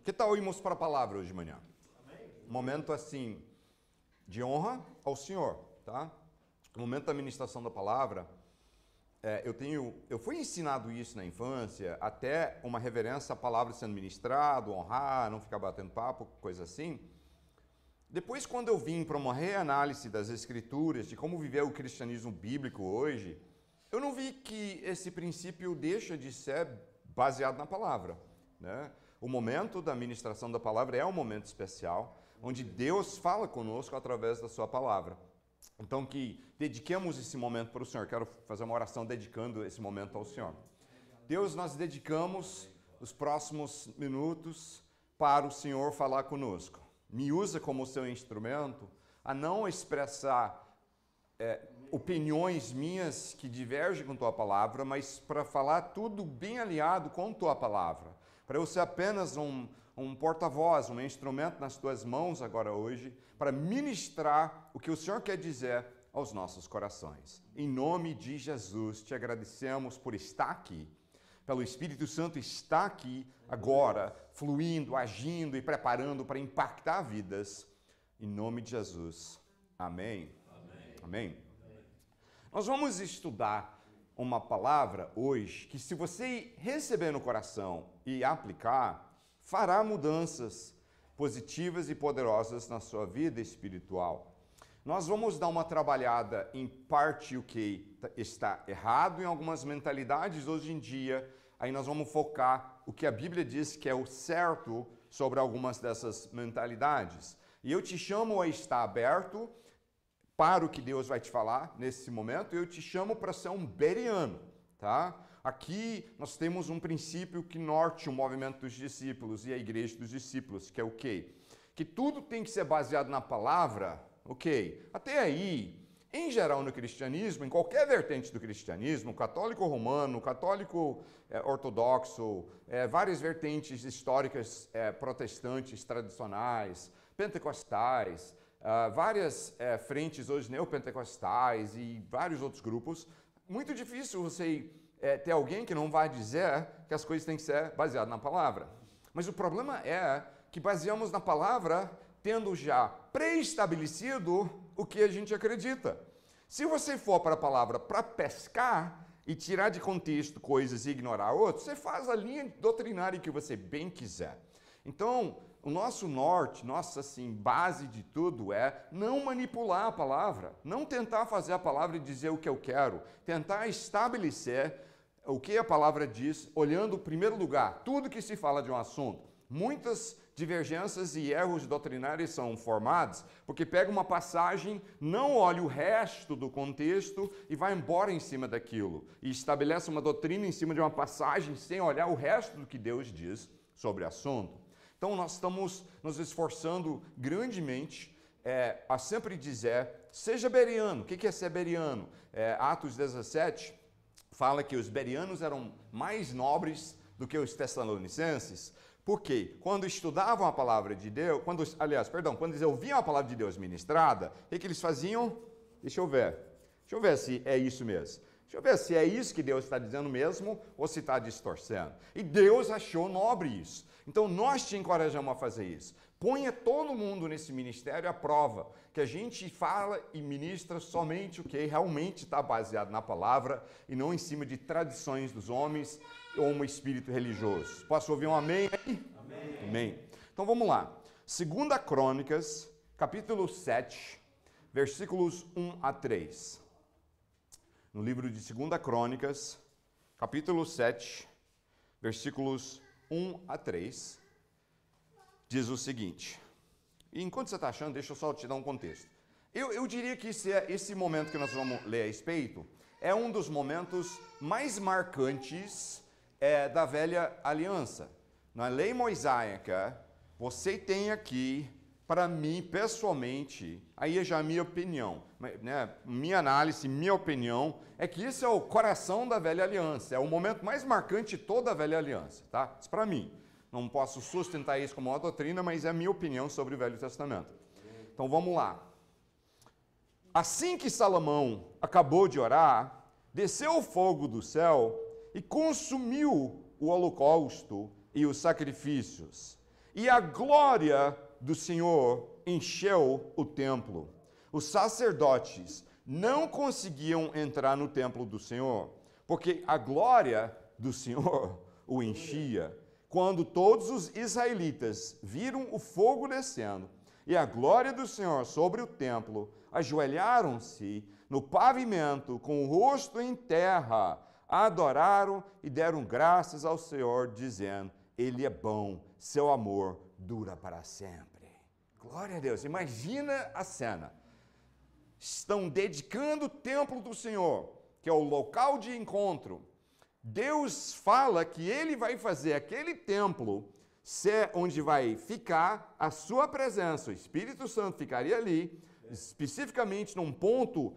Que tal irmos para a palavra hoje de manhã? Momento assim de honra ao Senhor, tá? No momento da ministração da palavra, eu fui ensinado isso na infância, até uma reverência à palavra sendo ministrado, honrar, não ficar batendo papo, coisa assim. Depois, quando eu vim para uma reanálise das escrituras, de como viver o cristianismo bíblico hoje, eu não vi que esse princípio deixa de ser baseado na palavra, né? O momento da ministração da palavra é um momento especial, onde Deus fala conosco através da sua palavra. Então, que dediquemos esse momento para o Senhor. Quero fazer uma oração dedicando esse momento ao Senhor. Deus, nós dedicamos os próximos minutos para o Senhor falar conosco. Me usa como seu instrumento a não expressar opiniões minhas que divergem com tua palavra, mas para falar tudo bem alinhado com tua palavra. Para eu ser apenas um porta-voz, um instrumento nas tuas mãos agora hoje, para ministrar o que o Senhor quer dizer aos nossos corações. Em nome de Jesus, te agradecemos por estar aqui, pelo Espírito Santo estar aqui agora, fluindo, agindo e preparando para impactar vidas. Em nome de Jesus. Amém. Amém. Amém. Nós vamos estudar uma palavra hoje que, se você receber no coração e aplicar, fará mudanças positivas e poderosas na sua vida espiritual. Nós vamos dar uma trabalhada em parte o que está errado em algumas mentalidades hoje em dia. Aí nós vamos focar o que a Bíblia diz que é o certo sobre algumas dessas mentalidades. E eu te chamo a estar aberto para o que Deus vai te falar nesse momento. Eu te chamo para ser um bereano, tá? Aqui nós temos um princípio que norte o movimento dos discípulos e a igreja dos discípulos, que é o quê? Que tudo tem que ser baseado na palavra, ok? Até aí, em geral no cristianismo, em qualquer vertente do cristianismo, católico romano, católico ortodoxo, várias vertentes históricas protestantes, tradicionais, pentecostais, várias frentes hoje neopentecostais e vários outros grupos, muito difícil você ter alguém que não vai dizer que as coisas têm que ser baseadas na palavra. Mas o problema é que baseamos na palavra tendo já pré-estabelecido o que a gente acredita. Se você for para a palavra para pescar e tirar de contexto coisas e ignorar outras, você faz a linha doutrinária que você bem quiser. Então, o nosso norte, nossa base de tudo é não manipular a palavra, não tentar fazer a palavra dizer o que eu quero, tentar estabelecer o que a palavra diz, olhando em primeiro lugar tudo que se fala de um assunto. Muitas divergências e erros doutrinários são formados porque pega uma passagem, não olha o resto do contexto e vai embora em cima daquilo e estabelece uma doutrina em cima de uma passagem sem olhar o resto do que Deus diz sobre o assunto. Então, nós estamos nos esforçando grandemente a sempre dizer, seja bereano. O que é ser bereano? Atos 17 fala que os bereanos eram mais nobres do que os tessalonicenses, porque quando estudavam a palavra de Deus, quando eles ouviam a palavra de Deus ministrada, o que eles faziam? Deixa eu ver se é isso mesmo. Deixa eu ver se é isso que Deus está dizendo mesmo ou se está distorcendo. E Deus achou nobre isso. Então nós te encorajamos a fazer isso. Ponha todo mundo nesse ministério à prova, que a gente fala e ministra somente o que realmente está baseado na palavra e não em cima de tradições dos homens ou um espírito religioso. Posso ouvir um amém aí? Amém. Amém. Então vamos lá. 2 Crônicas, capítulo 7, versículos 1 a 3. No livro de 2 Crônicas, capítulo 7, versículos 1 a 3, diz o seguinte. E enquanto você está achando, deixa eu só te dar um contexto. Eu diria que esse momento que nós vamos ler a respeito é um dos momentos mais marcantes da velha aliança. Na lei mosaica, você tem aqui, para mim, pessoalmente, aí é já a minha opinião, né? Minha análise, minha opinião, é que isso é o coração da velha aliança, é o momento mais marcante de toda a velha aliança, tá? Isso para mim. Não posso sustentar isso como uma doutrina, mas é a minha opinião sobre o Velho Testamento. Então vamos lá. Assim que Salomão acabou de orar, desceu o fogo do céu e consumiu o holocausto e os sacrifícios. e a glória do Senhor encheu o templo. Os sacerdotes não conseguiam entrar no templo do Senhor, porque a glória do Senhor o enchia. Quando todos os israelitas viram o fogo descendo e a glória do Senhor sobre o templo, ajoelharam-se no pavimento com o rosto em terra, adoraram e deram graças ao Senhor, dizendo: Ele é bom, seu amor dura para sempre. Glória a Deus. Imagina a cena. Estão dedicando o templo do Senhor, que é o local de encontro. Deus fala que Ele vai fazer aquele templo ser onde vai ficar a sua presença. O Espírito Santo ficaria ali, especificamente num ponto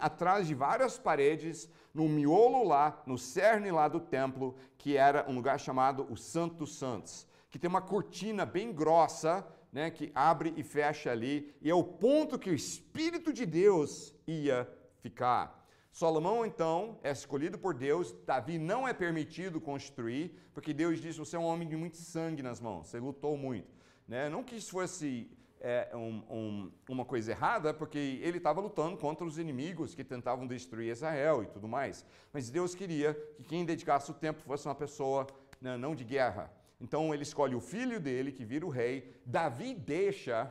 atrás de várias paredes, no miolo lá, no cerne lá do templo, que era um lugar chamado o Santo dos Santos, que tem uma cortina bem grossa, né, que abre e fecha ali, e é o ponto que o Espírito de Deus ia ficar. Salomão, então, é escolhido por Deus. Davi não é permitido construir, porque Deus disse: você é um homem de muito sangue nas mãos, você lutou muito. Né? Não que isso fosse uma coisa errada, porque ele estava lutando contra os inimigos que tentavam destruir Israel e tudo mais. Mas Deus queria que quem dedicasse o tempo fosse uma pessoa, né, não de guerra. Então ele escolhe o filho dele, que vira o rei. Davi deixa.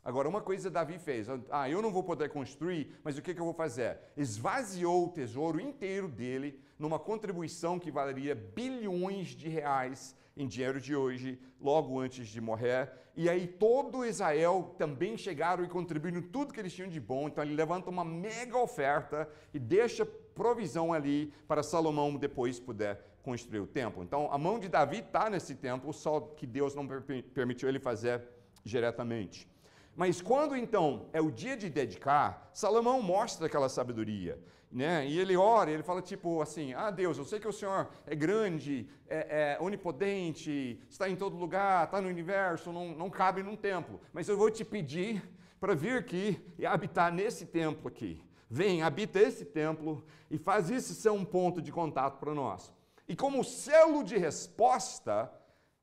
Agora, uma coisa Davi fez: eu não vou poder construir, mas o que eu vou fazer? Esvaziou o tesouro inteiro dele numa contribuição que valeria bilhões de reais em dinheiro de hoje, logo antes de morrer. E aí todo Israel também chegaram e contribuíram tudo que eles tinham de bom. Então ele levanta uma mega oferta e deixa provisão ali para Salomão depois poder construir o templo. Então a mão de Davi está nesse templo, só que Deus não permitiu ele fazer diretamente. Mas quando então é o dia de dedicar, Salomão mostra aquela sabedoria, né? E ele ora, ele fala tipo assim: Deus, eu sei que o Senhor é grande, é onipotente, está em todo lugar, está no universo, não cabe num templo, mas eu vou te pedir para vir aqui e habitar nesse templo aqui. Vem, habita esse templo e faz isso ser um ponto de contato para nós. E como selo de resposta,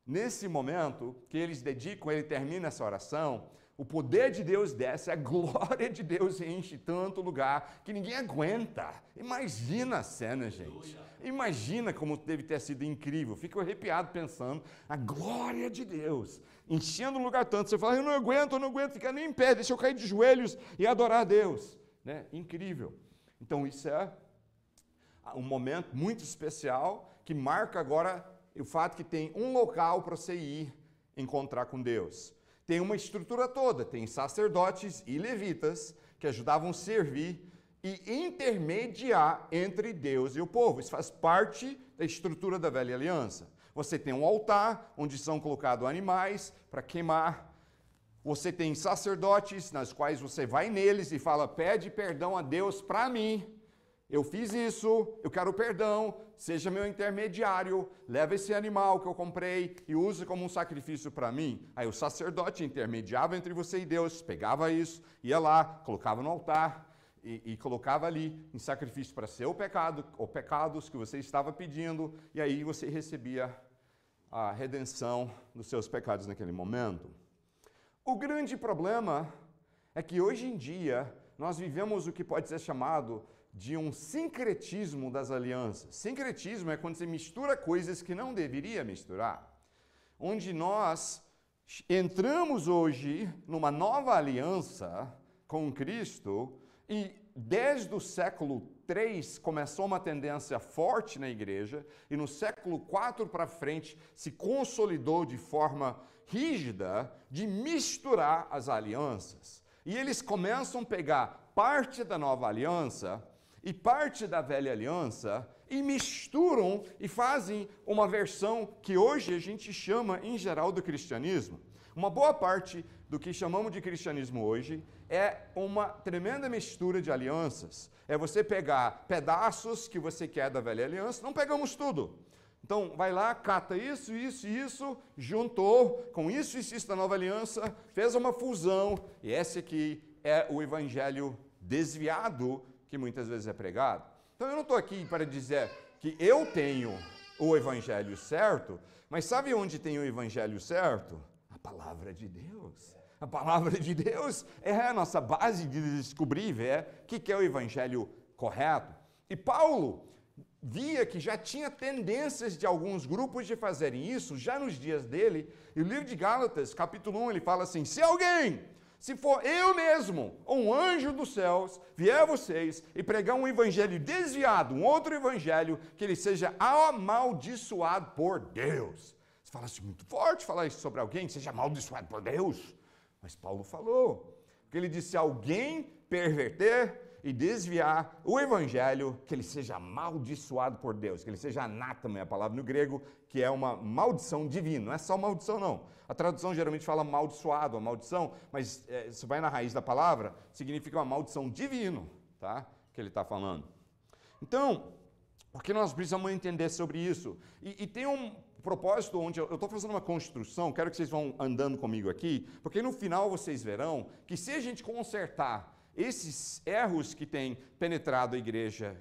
nesse momento que eles dedicam, ele termina essa oração, o poder de Deus desce, a glória de Deus enche tanto lugar que ninguém aguenta. Imagina a cena, gente. Imagina como deve ter sido incrível. Fico arrepiado pensando, a glória de Deus enchendo o lugar tanto. Você fala: eu não aguento ficar nem em pé, deixa eu cair de joelhos e adorar a Deus. Né? Incrível. Então isso é um momento muito especial que marca agora o fato que tem um local para você ir encontrar com Deus. Tem uma estrutura toda, tem sacerdotes e levitas que ajudavam a servir e intermediar entre Deus e o povo. Isso faz parte da estrutura da velha aliança. Você tem um altar onde são colocados animais para queimar. Você tem sacerdotes nas quais você vai neles e fala: pede perdão a Deus para mim. Eu fiz isso, eu quero perdão, seja meu intermediário, leva esse animal que eu comprei e use como um sacrifício para mim. Aí o sacerdote intermediava entre você e Deus, pegava isso, ia lá, colocava no altar e colocava ali em sacrifício para seu pecado, ou pecados que você estava pedindo, e aí você recebia a redenção dos seus pecados naquele momento. O grande problema é que hoje em dia nós vivemos o que pode ser chamado de um sincretismo das alianças. Sincretismo é quando você mistura coisas que não deveria misturar. Onde nós entramos hoje numa nova aliança com Cristo e desde o século III começou uma tendência forte na igreja e no século IV para frente se consolidou de forma rígida de misturar as alianças. E eles começam a pegar parte da nova aliança e parte da velha aliança e misturam e fazem uma versão que hoje a gente chama em geral do cristianismo. Uma boa parte do que chamamos de cristianismo hoje é uma tremenda mistura de alianças. É você pegar pedaços que você quer da velha aliança, não pegamos tudo. Então, vai lá, cata isso, juntou com isso da nova aliança, fez uma fusão, e esse aqui é o evangelho desviado que muitas vezes é pregado. Então eu não estou aqui para dizer que eu tenho o evangelho certo, mas sabe onde tem o evangelho certo? palavra de Deus. A palavra de Deus é a nossa base de descobrir, ver o que é o evangelho correto. E Paulo via que já tinha tendências de alguns grupos de fazerem isso, já nos dias dele. E o livro de Gálatas, capítulo 1, ele fala assim: se alguém, se for eu mesmo, ou um anjo dos céus, vier a vocês e pregar um evangelho desviado, um outro evangelho, que ele seja amaldiçoado por Deus. Você fala assim, muito forte falar isso sobre alguém, que seja amaldiçoado por Deus. Mas Paulo falou, porque ele disse: se alguém perverter e desviar o evangelho, que ele seja amaldiçoado por Deus, que ele seja anátema, é a palavra no grego, que é uma maldição divina. Não é só maldição, não. A tradução geralmente fala amaldiçoado, a maldição, mas se vai na raiz da palavra, significa uma maldição divina, tá? Que ele está falando. Então, o que nós precisamos entender sobre isso? E tem um propósito onde eu estou fazendo uma construção, quero que vocês vão andando comigo aqui, porque no final vocês verão que se a gente consertar esses erros que têm penetrado a igreja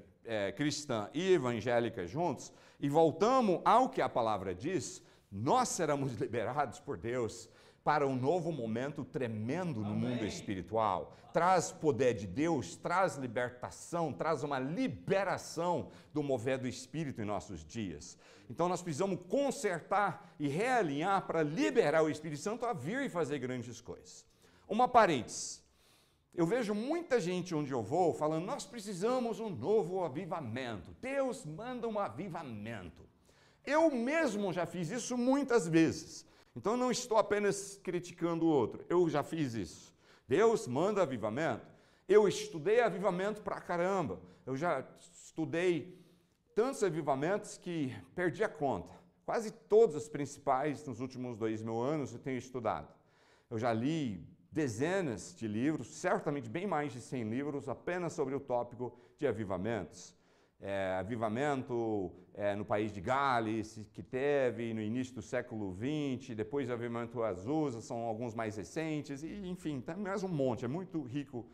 cristã e evangélica juntos, e voltamos ao que a palavra diz, nós seremos liberados por Deus para um novo momento tremendo no mundo espiritual. Traz poder de Deus, traz libertação, traz uma liberação do mover do Espírito em nossos dias. Então nós precisamos consertar e realinhar para liberar o Espírito Santo a vir e fazer grandes coisas. Uma parênteses. Eu vejo muita gente onde eu vou falando, nós precisamos um novo avivamento. Deus manda um avivamento. Eu mesmo já fiz isso muitas vezes. Então eu não estou apenas criticando o outro. Eu já fiz isso. Deus manda avivamento. Eu estudei avivamento pra caramba. Eu já estudei tantos avivamentos que perdi a conta. Quase todos os principais nos últimos 2000 anos eu tenho estudado. Eu já li dezenas de livros, certamente bem mais de 100 livros, apenas sobre o tópico de avivamentos. Avivamento no país de Gales, que teve no início do século XX, depois avivamento Azusa, são alguns mais recentes, e enfim, tem mais um monte, é muito rico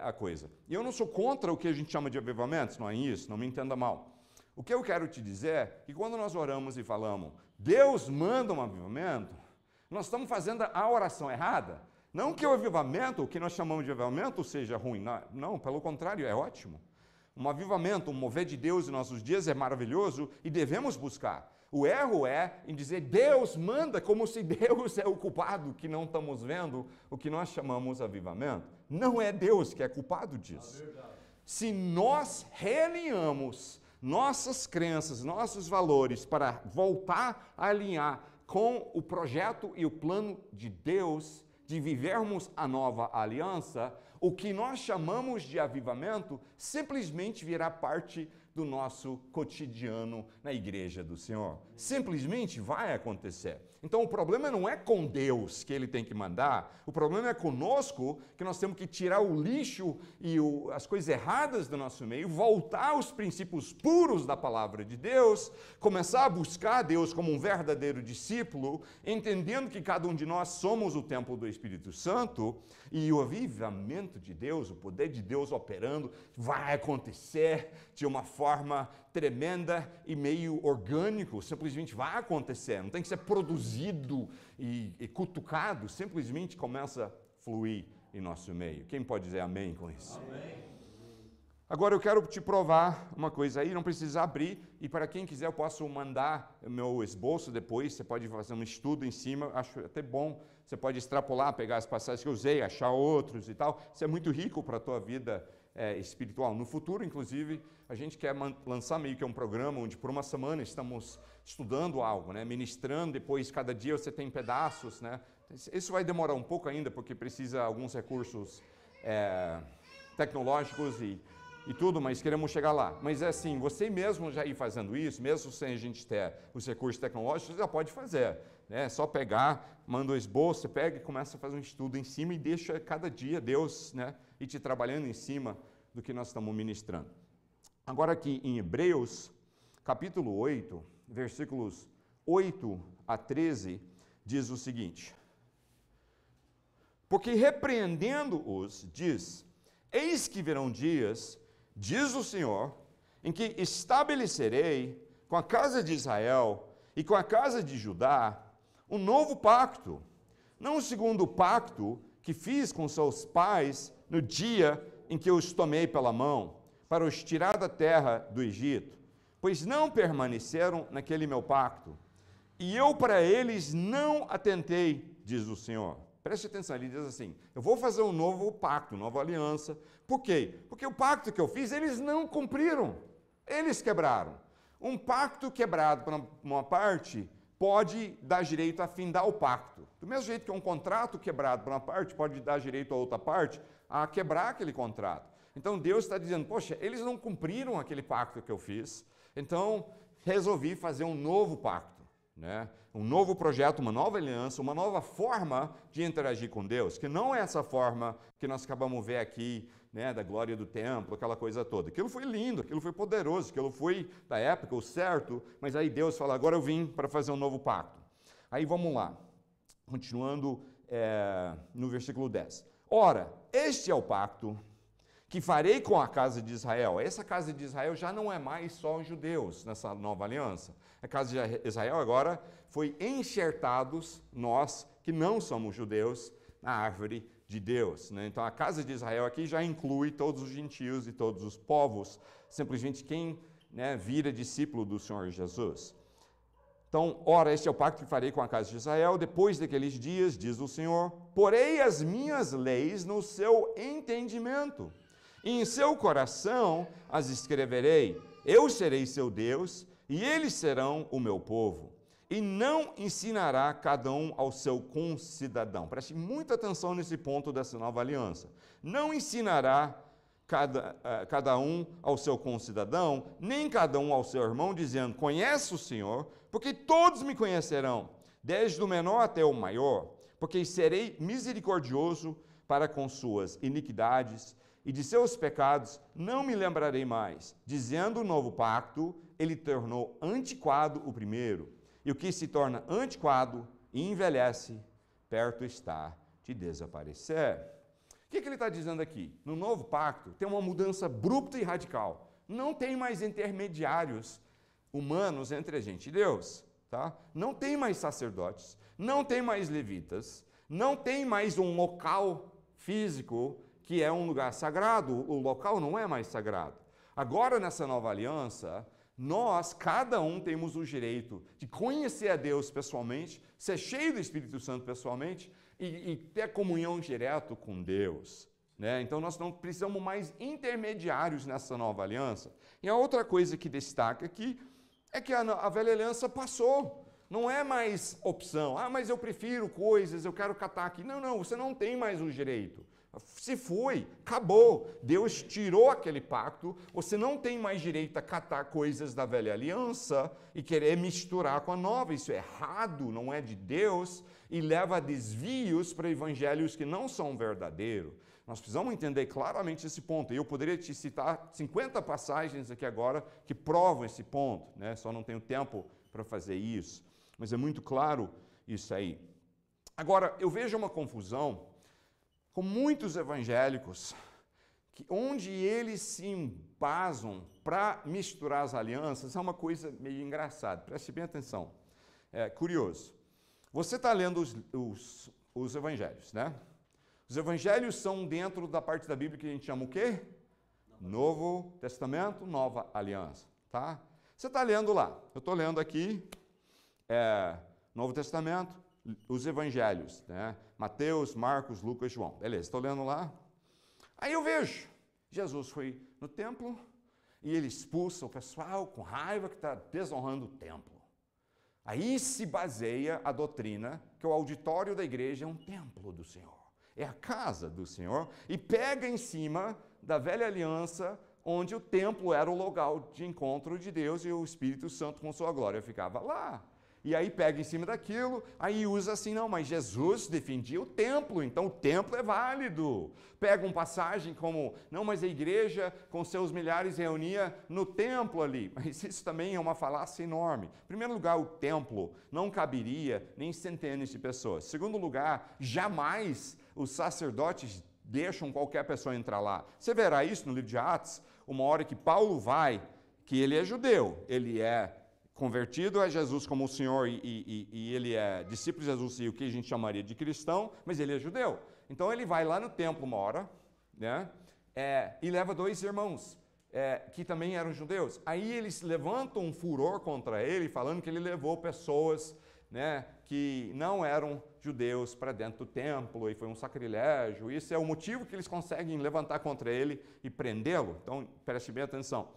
a coisa. E eu não sou contra o que a gente chama de avivamentos, não é isso, não me entenda mal. O que eu quero te dizer é que quando nós oramos e falamos, Deus manda um avivamento, nós estamos fazendo a oração errada. Não que o avivamento, o que nós chamamos de avivamento, seja ruim, não, pelo contrário, é ótimo. Um avivamento, um mover de Deus em nossos dias é maravilhoso e devemos buscar. O erro é em dizer Deus manda, como se Deus é o culpado que não estamos vendo o que nós chamamos avivamento. Não é Deus que é culpado disso. Se nós realinhamos nossas crenças, nossos valores para voltar a alinhar com o projeto e o plano de Deus, de vivermos a nova aliança, o que nós chamamos de avivamento simplesmente virá parte do nosso cotidiano na igreja do Senhor. Simplesmente vai acontecer. Então o problema não é com Deus que Ele tem que mandar, o problema é conosco, que nós temos que tirar o lixo e as coisas erradas do nosso meio, voltar aos princípios puros da palavra de Deus, começar a buscar Deus como um verdadeiro discípulo, entendendo que cada um de nós somos o templo do Espírito Santo, e o avivamento de Deus, o poder de Deus operando, vai acontecer de uma forma tremenda e meio orgânico, simplesmente vai acontecer, não tem que ser produzido e cutucado, simplesmente começa a fluir em nosso meio. Quem pode dizer amém com isso? Amém. Agora eu quero te provar uma coisa aí, não precisa abrir, e para quem quiser eu posso mandar o meu esboço depois, você pode fazer um estudo em cima, acho até bom, você pode extrapolar, pegar as passagens que eu usei, achar outros e tal, isso é muito rico para a tua vida espiritual. No futuro, inclusive, a gente quer lançar meio que um programa onde por uma semana estamos estudando algo, né? Ministrando, depois cada dia você tem pedaços, né? Isso vai demorar um pouco ainda, porque precisa alguns recursos tecnológicos e tudo, mas queremos chegar lá. Mas é assim, você mesmo já ir fazendo isso, mesmo sem a gente ter os recursos tecnológicos, você já pode fazer. É só pegar, manda o esboço, você pega e começa a fazer um estudo em cima e deixa cada dia Deus, né, ir te trabalhando em cima do que nós estamos ministrando. Agora aqui em Hebreus, capítulo 8, versículos 8 a 13, diz o seguinte: porque repreendendo-os, diz, eis que virão dias, diz o Senhor, em que estabelecerei com a casa de Israel e com a casa de Judá um novo pacto, não segundo o pacto que fiz com seus pais no dia em que os tomei pela mão, para os tirar da terra do Egito, pois não permaneceram naquele meu pacto, e eu para eles não atentei, diz o Senhor. Preste atenção, ele diz assim, eu vou fazer um novo pacto, nova aliança. Por quê? Porque o pacto que eu fiz, eles não cumpriram, eles quebraram. Um pacto quebrado por uma parte pode dar direito a findar o pacto. Do mesmo jeito que um contrato quebrado por uma parte pode dar direito a outra parte a quebrar aquele contrato. Então Deus está dizendo, poxa, eles não cumpriram aquele pacto que eu fiz, então resolvi fazer um novo pacto, né? Um novo projeto, uma nova aliança, uma nova forma de interagir com Deus, que não é essa forma que nós acabamos de ver aqui, né, da glória do templo, aquela coisa toda. Aquilo foi lindo, aquilo foi poderoso, aquilo foi da época, o certo, mas aí Deus fala, agora eu vim para fazer um novo pacto. Aí vamos lá, continuando no versículo 10. Ora, este é o pacto que farei com a casa de Israel. Essa casa de Israel já não é mais só os judeus nessa nova aliança. A casa de Israel agora foi enxertados, nós que não somos judeus, na árvore de Deus, né? Então a casa de Israel aqui já inclui todos os gentios e todos os povos, simplesmente quem, né, vira discípulo do Senhor Jesus. Então, ora, este é o pacto que farei com a casa de Israel, depois daqueles dias, diz o Senhor, porei as minhas leis no seu entendimento, e em seu coração as escreverei. Eu serei seu Deus, e eles serão o meu povo. E não ensinará cada um ao seu concidadão. Preste muita atenção nesse ponto dessa nova aliança. Não ensinará cada um ao seu concidadão, nem cada um ao seu irmão, dizendo, conhece o Senhor, porque todos me conhecerão, desde o menor até o maior, porque serei misericordioso para com suas iniquidades, e de seus pecados não me lembrarei mais. Dizendo o novo pacto, ele tornou antiquado o primeiro, e o que se torna antiquado e envelhece, perto está de desaparecer. O que ele está dizendo aqui? No novo pacto tem uma mudança abrupta e radical. Não tem mais intermediários humanos entre a gente e Deus. Tá? Não tem mais sacerdotes, não tem mais levitas, não tem mais um local físico que é um lugar sagrado. O local não é mais sagrado. Agora, nessa nova aliança, nós, cada um, temos o direito de conhecer a Deus pessoalmente, ser cheio do Espírito Santo pessoalmente e ter comunhão direto com Deus, né? Então, nós não precisamos mais intermediários nessa nova aliança. E a outra coisa que destaca aqui é que a velha aliança passou. Não é mais opção. Ah, mas eu prefiro coisas, eu quero catar aqui. Não, não, você não tem mais o direito. Se foi, acabou. Deus tirou aquele pacto, você não tem mais direito a catar coisas da velha aliança e querer misturar com a nova. Isso é errado, não é de Deus e leva a desvios para evangelhos que não são verdadeiros. Nós precisamos entender claramente esse ponto. E eu poderia te citar 50 passagens aqui agora que provam esse ponto, né? Só não tenho tempo para fazer isso. Mas é muito claro isso aí. Agora, eu vejo uma confusão com muitos evangélicos, onde eles se embasam para misturar as alianças, é uma coisa meio engraçada. Preste bem atenção. É curioso. Você está lendo os evangelhos, né? Os evangelhos são dentro da parte da Bíblia que a gente chama o quê? Novo Testamento, Nova Aliança, tá? Você está lendo lá. Eu estou lendo aqui Novo Testamento, os evangelhos, né? Mateus, Marcos, Lucas, João. Beleza, estou lendo lá. Aí eu vejo, Jesus foi no templo e ele expulsa o pessoal com raiva que está desonrando o templo. Aí se baseia a doutrina que o auditório da igreja é um templo do Senhor. É a casa do Senhor e pega em cima da velha aliança, onde o templo era o local de encontro de Deus e o Espírito Santo com sua glória ficava lá. E aí pega em cima daquilo, aí usa assim, não, mas Jesus defendia o templo, então o templo é válido. Pega uma passagem como, não, mas a igreja com seus milhares reunia no templo ali. Mas isso também é uma falácia enorme. Em primeiro lugar, o templo não caberia nem centenas de pessoas. Em segundo lugar, jamais os sacerdotes deixam qualquer pessoa entrar lá. Você verá isso no livro de Atos, uma hora que Paulo vai, que ele é judeu, ele é convertido a Jesus como o Senhor e ele é discípulo de Jesus e o que a gente chamaria de cristão, mas ele é judeu. Então ele vai lá no templo uma hora, né? E leva 2 irmãos que também eram judeus. Aí eles levantam um furor contra ele, falando que ele levou pessoas, né, que não eram judeus para dentro do templo e foi um sacrilégio. Isso é o motivo que eles conseguem levantar contra ele e prendê-lo. Então preste bem atenção.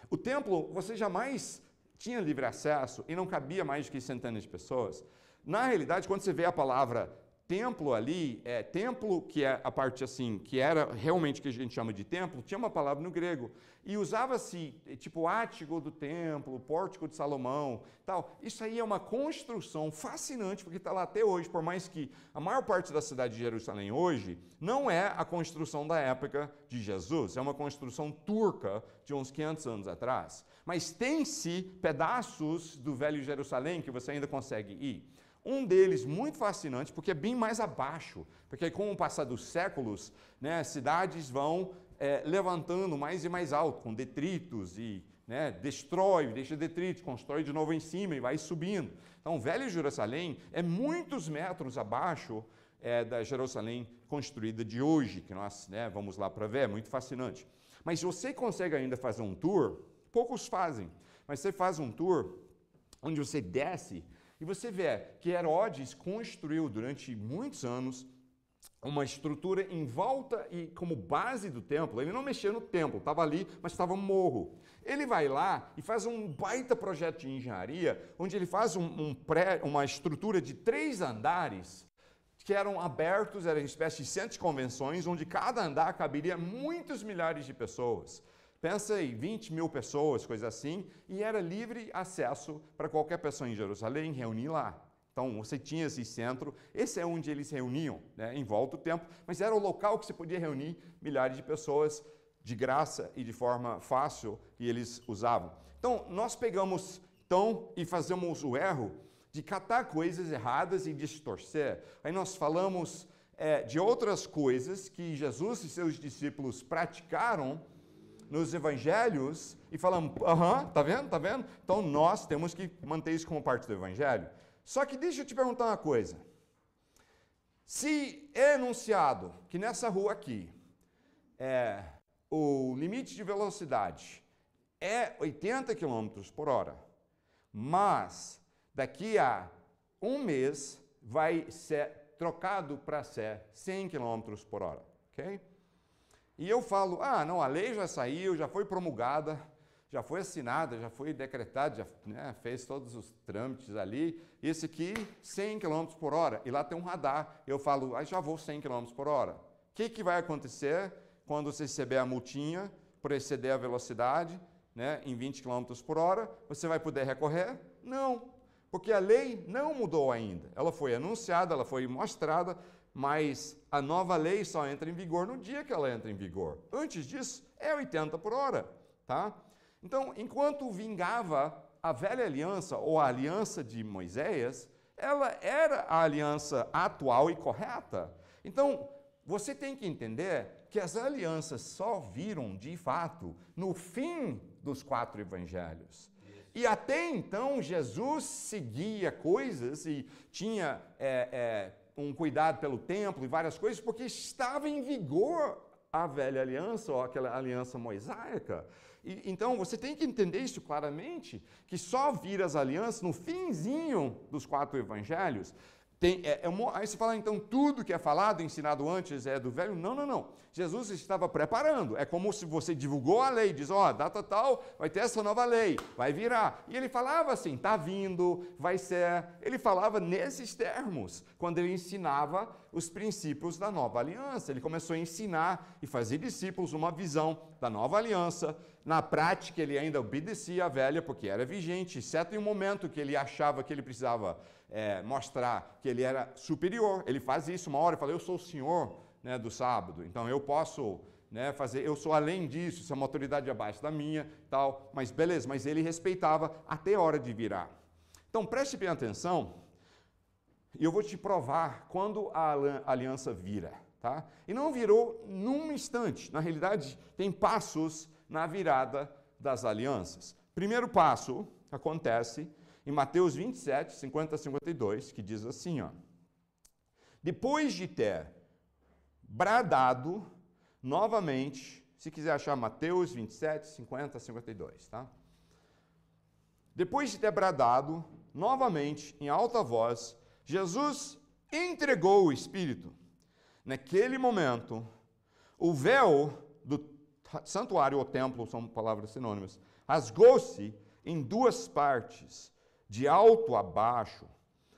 O templo, você jamais tinha livre acesso e não cabia mais do que centenas de pessoas. Na realidade, quando você vê a palavra templo ali, templo, que é a parte assim, que era realmente o que a gente chama de templo, tinha uma palavra no grego. E usava-se, tipo, ático do templo, pórtico de Salomão, tal. Isso aí é uma construção fascinante, porque está lá até hoje, por mais que a maior parte da cidade de Jerusalém hoje não é a construção da época de Jesus, é uma construção turca de uns 500 anos atrás. Mas tem-se pedaços do Velho Jerusalém que você ainda consegue ir. Um deles muito fascinante, porque é bem mais abaixo, porque com o passar dos séculos, né, cidades vão levantando mais e mais alto, com detritos e destrói, deixa detritos, constrói de novo em cima e vai subindo. Então, o Velho Jerusalém é muitos metros abaixo da Jerusalém construída de hoje, que nós vamos lá para ver, é muito fascinante. Mas se você consegue ainda fazer um tour, poucos fazem, mas você faz um tour onde você desce e você vê que Herodes construiu durante muitos anos uma estrutura em volta e como base do templo. Ele não mexia no templo, estava ali, mas estava morro. Ele vai lá e faz um baita projeto de engenharia, onde ele faz uma estrutura de 3 andares que eram abertos, era uma espécie de centro de convenções, onde cada andar caberia muitos milhares de pessoas. Pensa em 20 mil pessoas, coisa assim, e era livre acesso para qualquer pessoa em Jerusalém reunir lá. Então, você tinha esse centro, esse é onde eles reuniam, em volta do templo, mas era o local que você podia reunir milhares de pessoas de graça e de forma fácil, e eles usavam. Então, nós pegamos e fazemos o erro de catar coisas erradas e distorcer. Aí nós falamos de outras coisas que Jesus e seus discípulos praticaram nos evangelhos e falamos, tá vendo? Então, nós temos que manter isso como parte do evangelho. Só que deixa eu te perguntar uma coisa. Se é anunciado que nessa rua aqui, o limite de velocidade é 80 km por hora, mas daqui a um mês vai ser trocado para ser 100 km por hora, ok? E eu falo, não, a lei já saiu, já foi promulgada, já foi assinada, já foi decretado, já fez todos os trâmites ali. Esse aqui, 100 km por hora, e lá tem um radar. Eu falo, já vou 100 km por hora. O que vai acontecer quando você receber a multinha por exceder a velocidade em 20 km por hora? Você vai poder recorrer? Não, porque a lei não mudou ainda. Ela foi anunciada, ela foi mostrada, mas a nova lei só entra em vigor no dia que ela entra em vigor. Antes disso, é 80 por hora, tá? Então, enquanto vingava a velha aliança, ou a aliança de Moisés, ela era a aliança atual e correta. Então, você tem que entender que as alianças só viram, de fato, no fim dos 4 evangelhos. E até então, Jesus seguia coisas e tinha um cuidado pelo templo e várias coisas, porque estava em vigor a velha aliança, ou aquela aliança mosaica. Então, você tem que entender isso claramente, que só vira as alianças no finzinho dos 4 evangelhos. Aí você fala, então, tudo que é falado, ensinado antes é do velho? Não. Jesus estava preparando. É como se você divulgou a lei, diz, data tal, vai ter essa nova lei, vai virar. E ele falava assim, está vindo, vai ser. Ele falava nesses termos, quando ele ensinava os princípios da nova aliança. Ele começou a ensinar e fazer discípulos uma visão da nova aliança. Na prática, ele ainda obedecia a velha, porque era vigente, exceto em um momento que ele achava que ele precisava mostrar que ele era superior. Ele faz isso uma hora e fala, eu sou o senhor do sábado, então eu posso fazer, eu sou além disso, isso é uma autoridade abaixo da minha, tal, mas beleza, mas ele respeitava até a hora de virar. Então, preste bem atenção, e eu vou te provar quando a aliança vira, tá? E não virou num instante, na realidade, tem passos na virada das alianças. Primeiro passo, acontece em Mateus 27, 50 a 52, que diz assim, ó. Depois de ter bradado novamente, se quiser achar Mateus 27, 50 a 52, tá? Depois de ter bradado novamente, em alta voz, Jesus entregou o Espírito. Naquele momento, o véu do santuário ou templo, são palavras sinônimas, rasgou-se em duas partes, de alto a baixo.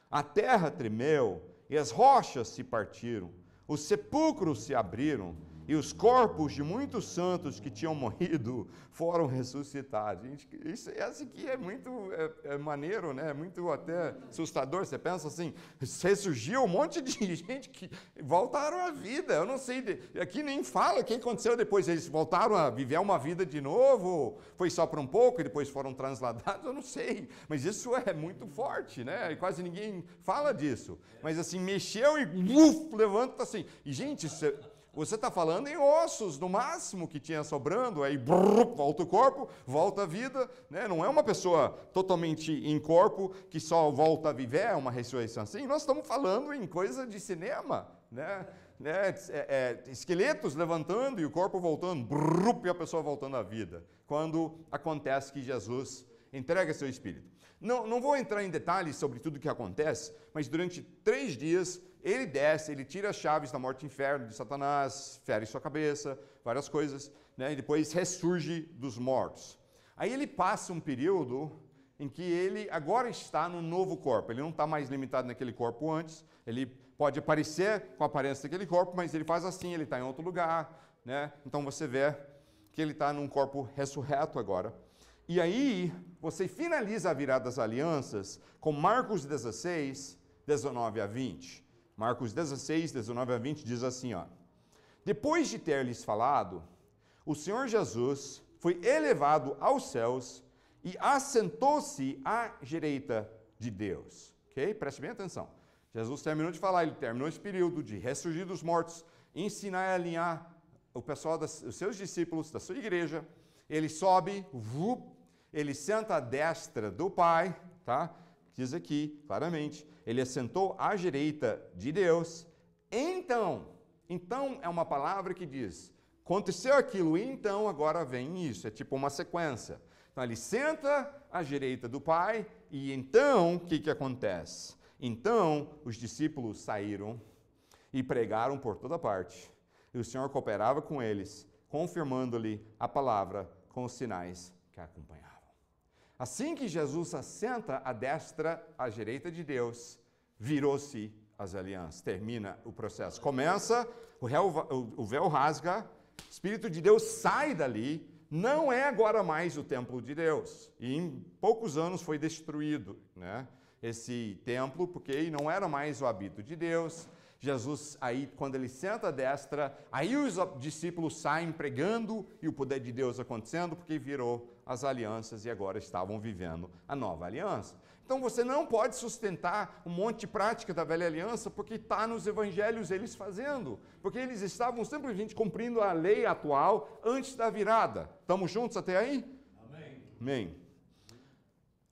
A terra tremeu e as rochas se partiram. Os sepulcros se abriram e os corpos de muitos santos que tinham morrido foram ressuscitados. Gente, esse aqui é muito maneiro, né? É muito até assustador. Você pensa assim, ressurgiu um monte de gente que voltaram à vida. Eu não sei, aqui nem fala o que aconteceu depois. Eles voltaram a viver uma vida de novo, foi só por um pouco e depois foram transladados, eu não sei. Mas isso é muito forte, né? E quase ninguém fala disso. Mas assim, mexeu e levanta assim. E gente, você está falando em ossos, no máximo que tinha sobrando, aí volta o corpo, volta a vida, né? Não é uma pessoa totalmente em corpo que só volta a viver, é uma ressurreição assim. Nós estamos falando em coisa de cinema, né? Esqueletos levantando e o corpo voltando, e a pessoa voltando à vida, quando acontece que Jesus entrega seu Espírito. Não vou entrar em detalhes sobre tudo o que acontece, mas durante 3 dias ele desce, ele tira as chaves da morte e inferno de Satanás, fere sua cabeça, várias coisas, né? E depois ressurge dos mortos. Aí ele passa um período em que ele agora está no novo corpo, ele não está mais limitado naquele corpo antes, ele pode aparecer com a aparência daquele corpo, mas ele faz assim, ele está em outro lugar, né? Então você vê que ele está num corpo ressurreto agora. E aí, você finaliza a virada das alianças com Marcos 16, 19 a 20. Marcos 16, 19 a 20 diz assim, ó. Depois de ter lhes falado, o Senhor Jesus foi elevado aos céus e assentou-se à direita de Deus. Ok? Preste bem atenção. Jesus terminou de falar, ele terminou esse período de ressurgir dos mortos, ensinar e alinhar o pessoal, os seus discípulos, da sua igreja. Ele sobe, ele senta à destra do Pai, tá? Diz aqui, claramente, ele assentou à direita de Deus. Então é uma palavra que diz, aconteceu aquilo, então agora vem isso, é tipo uma sequência. Então ele senta à direita do Pai, e então, o que acontece? Então, os discípulos saíram e pregaram por toda parte, e o Senhor cooperava com eles, confirmando-lhe a palavra com os sinais que a acompanhavam. Assim que Jesus assenta à destra, à direita de Deus, virou-se as alianças. Termina o processo. Começa, o véu rasga, o Espírito de Deus sai dali, não é agora mais o templo de Deus. E em poucos anos foi destruído, né, esse templo, porque não era mais o habito de Deus. Jesus, aí, quando ele senta à destra, aí os discípulos saem pregando e o poder de Deus acontecendo, porque virou as alianças e agora estavam vivendo a nova aliança. Então você não pode sustentar um monte de prática da velha aliança, porque está nos evangelhos eles fazendo, porque eles estavam simplesmente cumprindo a lei atual antes da virada. Estamos juntos até aí? Amém. Amém.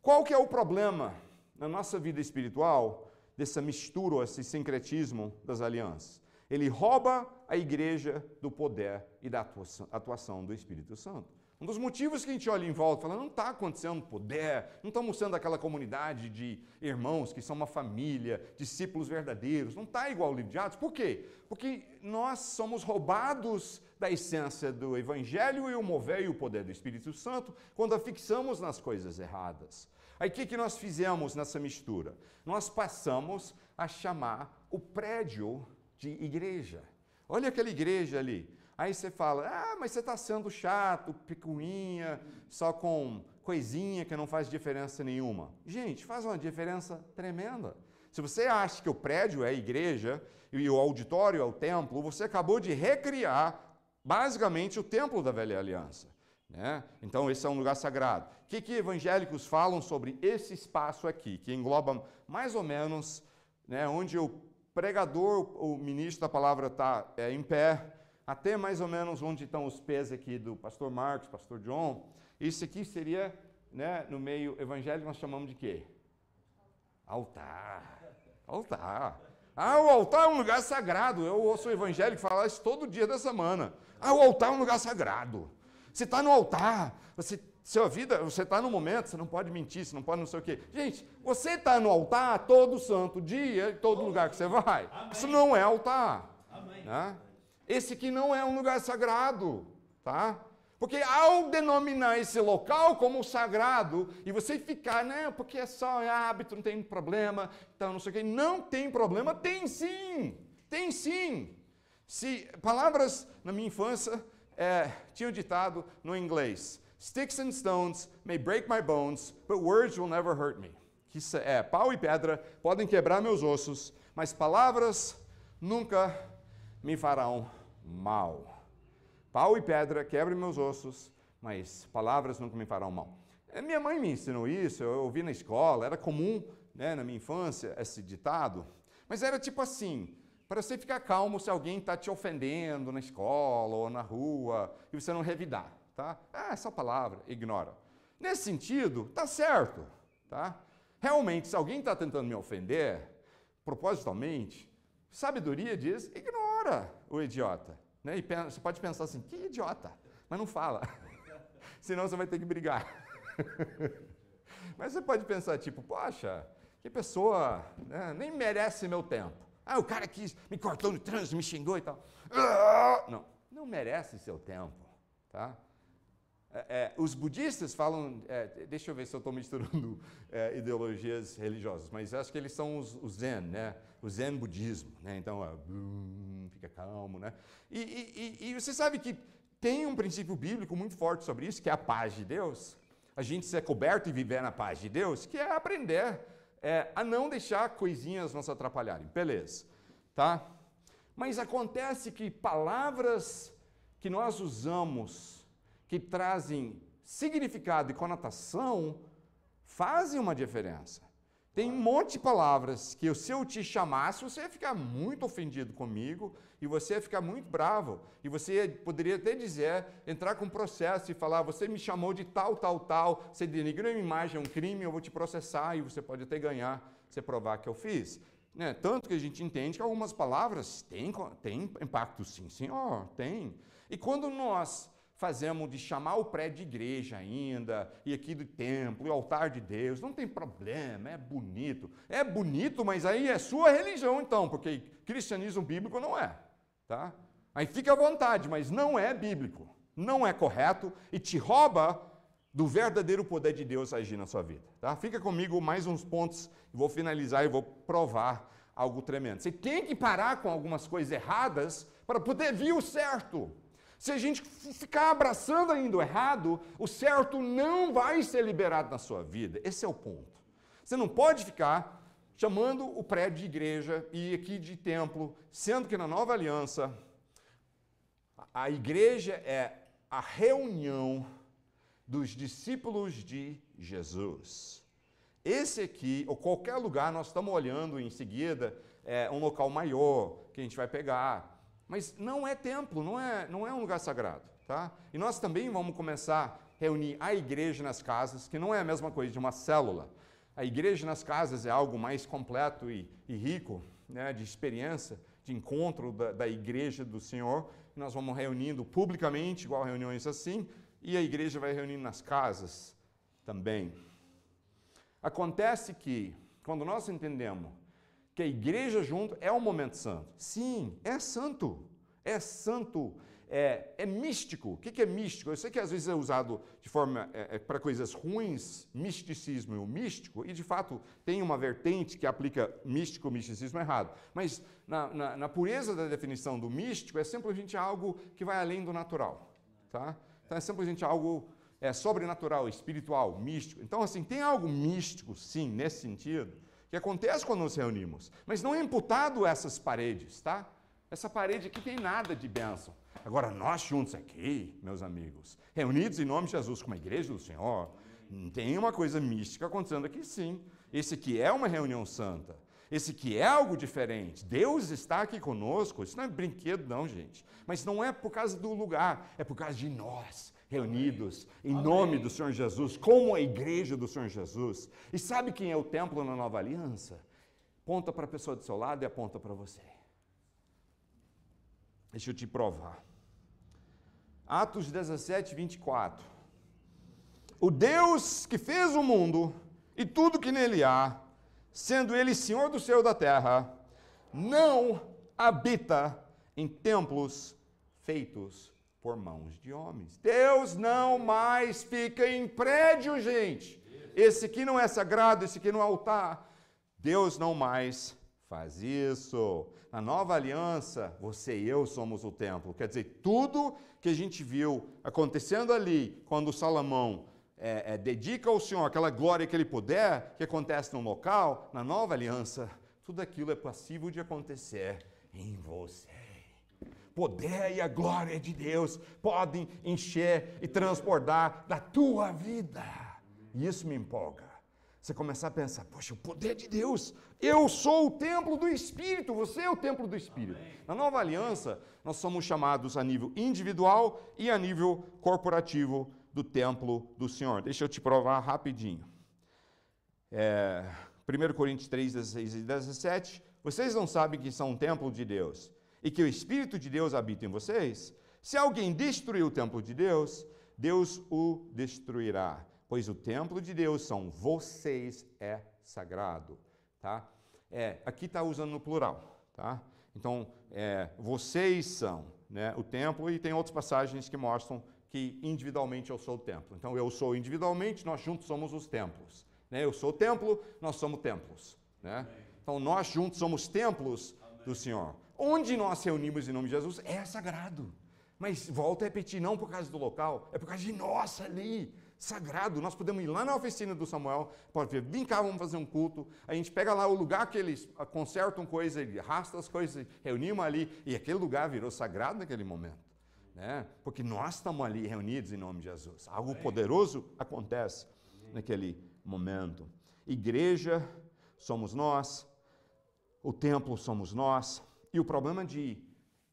Qual que é o problema na nossa vida espiritual dessa mistura, esse sincretismo das alianças? Ele rouba a igreja do poder e da atuação do Espírito Santo. Um dos motivos que a gente olha em volta e fala, não está acontecendo poder, não estamos sendo aquela comunidade de irmãos que são uma família, discípulos verdadeiros, não está igual ao livro de Atos. Por quê? Porque nós somos roubados da essência do Evangelho e o mover e o poder do Espírito Santo quando a fixamos nas coisas erradas. Aí o que nós fizemos nessa mistura? Nós passamos a chamar o prédio de igreja. Olha aquela igreja ali. Aí você fala, mas você está sendo chato, picuinha, só com coisinha que não faz diferença nenhuma. Gente, faz uma diferença tremenda. Se você acha que o prédio é a igreja e o auditório é o templo, você acabou de recriar basicamente o templo da velha aliança, né? Então esse é um lugar sagrado. O que evangélicos falam sobre esse espaço aqui, que engloba mais ou menos, né, onde o pregador, o ministro da palavra está em pé, até mais ou menos onde estão os pés aqui do pastor Marcos, pastor John. Isso aqui seria né, no meio evangélico nós chamamos de quê? Altar. Altar. Ah, o altar é um lugar sagrado. Eu ouço o evangélico falar isso todo dia da semana. Ah, o altar é um lugar sagrado. Você está no altar, sua vida, você está no momento, você não pode mentir, você não pode não sei o quê. Gente, você está no altar todo santo dia, todo lugar que você vai. Amém. Isso não é altar. Amém. Né? Esse aqui não é um lugar sagrado, tá? Porque ao denominar esse local como sagrado, e você ficar, né, porque é só hábito, não tem problema, então não sei o quê. Não tem problema, tem sim, tem sim. Se palavras na minha infância tinham ditado no inglês, sticks and stones may break my bones, but words will never hurt me. Que pau e pedra podem quebrar meus ossos, mas palavras nunca me farão mal. Pau e pedra quebrem meus ossos, mas palavras nunca me farão mal. Minha mãe me ensinou isso, eu ouvi na escola, era comum, né, na minha infância esse ditado, mas era tipo assim, para você ficar calmo se alguém está te ofendendo na escola ou na rua e você não revidar, tá? Ah, essa palavra, ignora. Nesse sentido, tá certo, tá? Realmente, se alguém está tentando me ofender, propositalmente, sabedoria diz, ignora o idiota. Né? E você pode pensar assim, que idiota, mas não fala, senão você vai ter que brigar. Mas você pode pensar tipo, poxa, que pessoa, né, nem merece meu tempo. Ah, o cara que me cortou no trânsito, me xingou e tal. Não merece seu tempo, tá? Os budistas falam, deixa eu ver se eu estou misturando ideologias religiosas, mas acho que eles são os Zen, né? O Zen budismo, né? Então, fica calmo, né? E você sabe que tem um princípio bíblico muito forte sobre isso, que é a paz de Deus. A gente ser coberto e viver na paz de Deus, que é aprender a não deixar coisinhas nos atrapalharem. Beleza, tá? Mas acontece que palavras que nós usamos, que trazem significado e conotação, fazem uma diferença. Tem um monte de palavras que se eu te chamasse, você ia ficar muito ofendido comigo e você ia ficar muito bravo. E você poderia até dizer, entrar com processo e falar, você me chamou de tal, tal, tal, você denigrou a minha imagem, é um crime, eu vou te processar e você pode até ganhar, você provar que eu fiz. Né? Tanto que a gente entende que algumas palavras têm impacto, sim, senhor, tem. E quando nós fazemos de chamar o prédio de igreja ainda, e aqui do templo, e o altar de Deus, não tem problema, é bonito. É bonito, mas aí é sua religião então, porque cristianismo bíblico não é, tá? Aí fica à vontade, mas não é bíblico, não é correto e te rouba do verdadeiro poder de Deus agir na sua vida, tá? Fica comigo mais uns pontos, vou finalizar e vou provar algo tremendo. Você tem que parar com algumas coisas erradas para poder vir o certo. Se a gente ficar abraçando ainda o errado, o certo não vai ser liberado na sua vida. Esse é o ponto. Você não pode ficar chamando o prédio de igreja e aqui de templo, sendo que na nova aliança, a igreja é a reunião dos discípulos de Jesus. Esse aqui, ou qualquer lugar, nós estamos olhando em seguida, é um local maior que a gente vai pegar. Mas não é templo, não é um lugar sagrado, tá? E nós também vamos começar a reunir a igreja nas casas, que não é a mesma coisa de uma célula. A igreja nas casas é algo mais completo e rico, né, de experiência, de encontro da igreja do Senhor. Nós vamos reunindo publicamente, igual reuniões assim, e a igreja vai reunindo nas casas também. Acontece que, quando nós entendemos que a igreja junto é um momento santo. Sim, é santo. É santo. É místico. O que é místico? Eu sei que às vezes é usado de forma para coisas ruins, misticismo e o místico, e de fato tem uma vertente que aplica místico, misticismo errado. Mas na pureza da definição do místico é simplesmente algo que vai além do natural. Tá? Então é simplesmente algo sobrenatural, espiritual, místico. Então assim, tem algo místico, sim, nesse sentido, que acontece quando nos reunimos, mas não é imputado essas paredes, tá? Essa parede aqui tem nada de bênção. Agora, nós juntos aqui, meus amigos, reunidos em nome de Jesus como a igreja do Senhor, tem uma coisa mística acontecendo aqui sim. Esse aqui é uma reunião santa. Esse aqui é algo diferente. Deus está aqui conosco. Isso não é brinquedo não, gente. Mas não é por causa do lugar, é por causa de nós, reunidos em nome do Senhor Jesus, como a igreja do Senhor Jesus. E sabe quem é o templo na nova aliança? Aponta para a pessoa do seu lado e aponta para você. Deixa eu te provar. Atos 17, 24. O Deus que fez o mundo e tudo que nele há, sendo ele Senhor do céu e da terra, não habita em templos feitos por mãos de homens. Deus não mais fica em prédio, gente. Esse aqui não é sagrado, esse aqui não é altar. Deus não mais faz isso. Na nova aliança, você e eu somos o templo. Quer dizer, tudo que a gente viu acontecendo ali, quando Salomão dedica ao Senhor aquela glória que ele puder, que acontece no local, na nova aliança, tudo aquilo é passível de acontecer em você. Poder e a glória de Deus podem encher e transbordar da tua vida. E isso me empolga. Você começar a pensar, poxa, o poder de Deus, eu sou o templo do Espírito, você é o templo do Espírito. Amém. Na nova aliança, nós somos chamados a nível individual e a nível corporativo do templo do Senhor. Deixa eu te provar rapidinho. 1 Coríntios 3, 16 e 17, vocês não sabem que são um templo de Deus e que o Espírito de Deus habita em vocês? Se alguém destruir o templo de Deus, Deus o destruirá. Pois o templo de Deus são vocês, é sagrado, tá? Aqui está usando no plural, tá? Então, vocês são, né, o templo, e tem outras passagens que mostram que individualmente eu sou o templo. Então, eu sou individualmente, nós juntos somos os templos. Né? Eu sou o templo, nós somos templos. Né? Então, nós juntos somos templos do Senhor. Onde nós reunimos em nome de Jesus é sagrado. Mas, volto a repetir, não por causa do local, é por causa de nós ali. Sagrado, nós podemos ir lá na oficina do Samuel, pode ver, vem cá, vamos fazer um culto, a gente pega lá o lugar que eles consertam coisas, ele arrasta as coisas, reunimos ali, e aquele lugar virou sagrado naquele momento, né? Porque nós estamos ali reunidos em nome de Jesus, algo poderoso acontece naquele momento. Igreja somos nós, o templo somos nós, e o problema de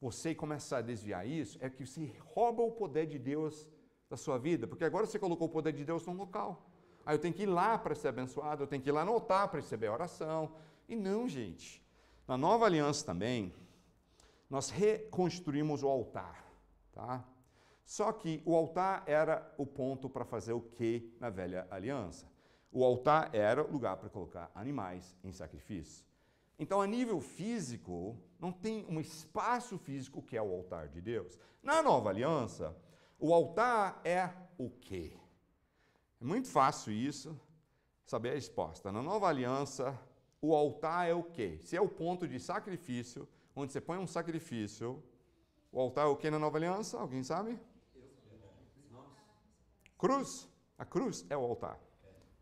você começar a desviar isso é que você rouba o poder de Deus da sua vida, porque agora você colocou o poder de Deus num local. Aí eu tenho que ir lá para ser abençoado, eu tenho que ir lá no altar para receber a oração. E não, gente. Na nova aliança também, nós reconstruímos o altar, tá? Só que o altar era o ponto para fazer o que na velha aliança? O altar era o lugar para colocar animais em sacrifício. Então, a nível físico, não tem um espaço físico que é o altar de Deus. Na nova aliança, o altar é o quê? É muito fácil isso, saber a resposta. Na nova aliança, o altar é o quê? Se é o ponto de sacrifício, onde você põe um sacrifício, o altar é o quê na nova aliança? Alguém sabe? Cruz. A cruz é o altar.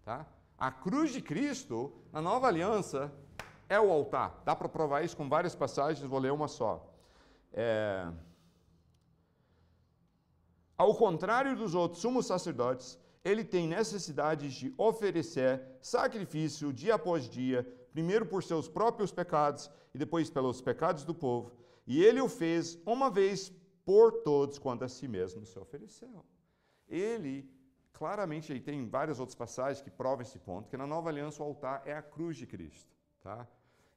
Tá? A cruz de Cristo, na nova aliança, é o altar. Dá para provar isso com várias passagens, vou ler uma só. Ao contrário dos outros sumos sacerdotes, ele tem necessidade de oferecer sacrifício dia após dia, primeiro por seus próprios pecados e depois pelos pecados do povo. E ele o fez uma vez por todos, quando a si mesmo se ofereceu. Ele, claramente, aí tem várias outras passagens que provam esse ponto, que na nova aliança o altar é a cruz de Cristo. Tá?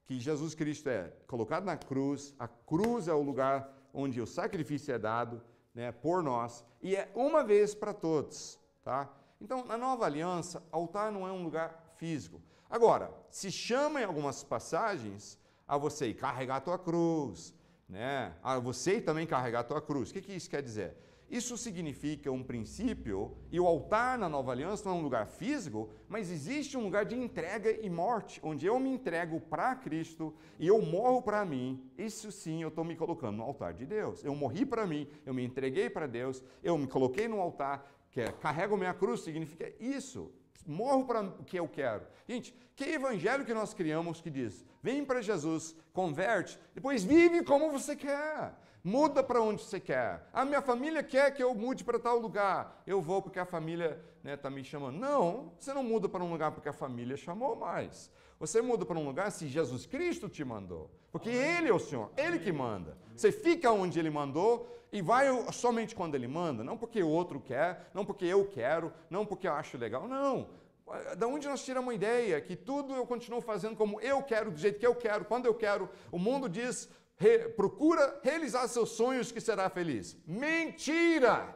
Que Jesus Cristo é colocado na cruz, a cruz é o lugar onde o sacrifício é dado, né, por nós, e é uma vez para todos, tá? Então, na nova aliança, altar não é um lugar físico. Agora, se chama em algumas passagens a você ir carregar a tua cruz, né? A você também carregar a tua cruz. O que isso quer dizer? Isso significa um princípio, e o altar na nova aliança não é um lugar físico, mas existe um lugar de entrega e morte, onde eu me entrego para Cristo e eu morro para mim. Isso sim, eu estou me colocando no altar de Deus. Eu morri para mim, eu me entreguei para Deus, eu me coloquei no altar, que é carrego minha cruz, significa isso. Morro para o que eu quero. Gente, que evangelho que nós criamos que diz, vem para Jesus, converte, depois vive como você quer. Muda para onde você quer. A minha família quer que eu mude para tal lugar. Eu vou porque a família está me chamando. Não, você não muda para um lugar porque a família chamou mais. Você muda para um lugar se Jesus Cristo te mandou. Porque Ele é o Senhor, Ele que manda. Você fica onde Ele mandou e vai somente quando Ele manda. Não porque o outro quer, não porque eu quero, não porque eu acho legal. Não. Da onde nós tiramos uma ideia que tudo eu continuo fazendo como eu quero, do jeito que eu quero, quando eu quero. O mundo diz, procura realizar seus sonhos que será feliz. Mentira!